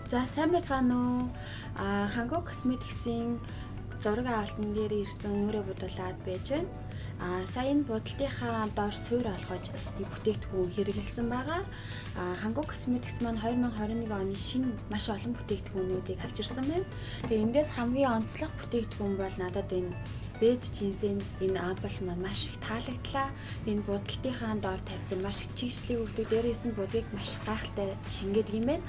За сайн байцгаана уу? Hangul Cosmetics-ийн зураг авалтан дээр ирсэн нүрээ будуулаад байж байна. Сая энэ будалтынхаа доор суур олгож нэг бүтээгдэхүүн хэрэглэсэн байгаа. Hangul Cosmetics маань 2021 оны шинэ маш олон бүтээгдэхүүнүүдийг авчирсан байна. Тэгээ эндээс хамгийн онцлог бүтээгдэхүүн бол надад энэ Red Jeans-ийн энэ ампул маань маш их таалагдлаа. Энэ будалтынхаа доор тавьсан маш их чигшлийг өгдөг. Дээрээс нь будыг маш гайхалтай шингээдэг юм байна.